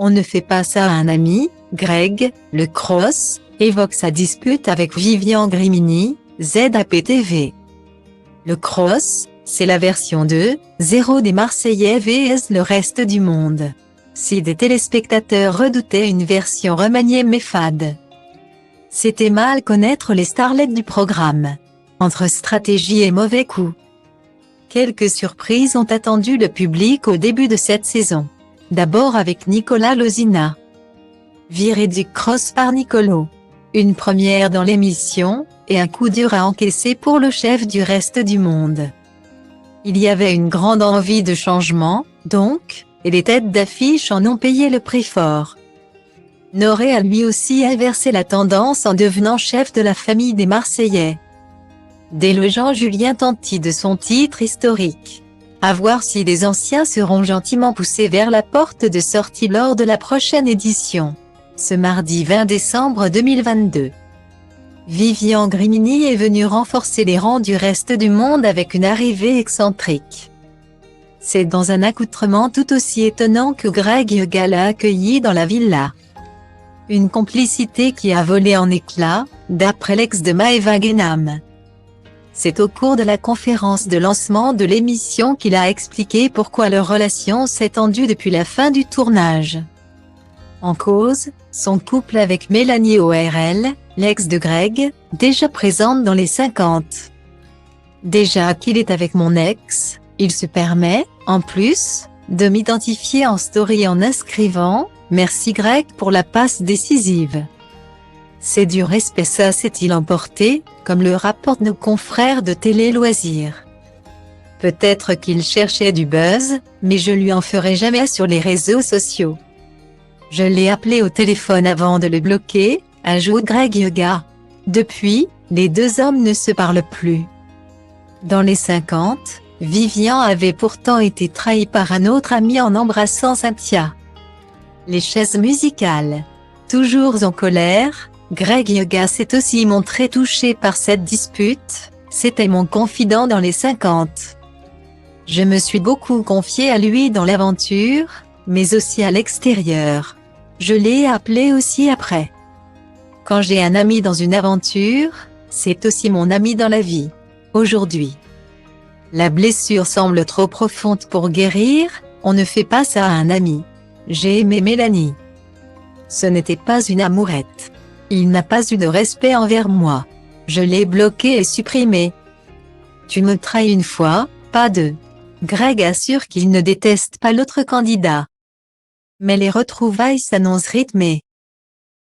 On ne fait pas ça à un ami. Greg, le cross, évoque sa dispute avec Vivian Grimini, ZAPTV. Le cross, c'est la version 2.0 des Marseillais vs le reste du monde. Si des téléspectateurs redoutaient une version remaniée mais fade, c'était mal connaître les starlets du programme. Entre stratégie et mauvais coup, quelques surprises ont attendu le public au début de cette saison. D'abord avec Nicolas Lozina, viré du cross par Nicolo. Une première dans l'émission, et un coup dur à encaisser pour le chef du reste du monde. Il y avait une grande envie de changement, donc, et les têtes d'affiche en ont payé le prix fort. Noré a lui aussi inversé la tendance en devenant chef de la famille des Marseillais, délogeant Julien Tanti de son titre historique. À voir si les anciens seront gentiment poussés vers la porte de sortie lors de la prochaine édition. Ce mardi 20 décembre 2022. Vivian Grimini est venue renforcer les rangs du reste du monde avec une arrivée excentrique. C'est dans un accoutrement tout aussi étonnant que Greg Yoga l'a accueilli dans la villa. Une complicité qui a volé en éclats, d'après l'ex de Maëva Guénam. C'est au cours de la conférence de lancement de l'émission qu'il a expliqué pourquoi leur relation s'est tendue depuis la fin du tournage. En cause, son couple avec Mélanie ORL, l'ex de Greg, déjà présente dans les 50. Déjà qu'il est avec mon ex, il se permet, en plus, de m'identifier en story en inscrivant « Merci Greg pour la passe décisive ». C'est du respect, ça s'est-il emporté, comme le rapportent nos confrères de Télé Loisirs. Peut-être qu'il cherchait du buzz, mais je lui en ferai jamais sur les réseaux sociaux. Je l'ai appelé au téléphone avant de le bloquer, ajoute Greg Yoga. Depuis, les deux hommes ne se parlent plus. Dans les 50, Vivian avait pourtant été trahi par un autre ami en embrassant Cynthia. Les chaises musicales. Toujours en colère, Greg Yoga s'est aussi montré touché par cette dispute. C'était mon confident dans les 50. Je me suis beaucoup confié à lui dans l'aventure, mais aussi à l'extérieur. Je l'ai appelé aussi après. Quand j'ai un ami dans une aventure, c'est aussi mon ami dans la vie. Aujourd'hui, la blessure semble trop profonde pour guérir, on ne fait pas ça à un ami. J'ai aimé Mélanie. Ce n'était pas une amourette. Il n'a pas eu de respect envers moi. Je l'ai bloqué et supprimé. Tu me trahis une fois, pas deux. Greg assure qu'il ne déteste pas l'autre candidat. Mais les retrouvailles s'annoncent rythmées.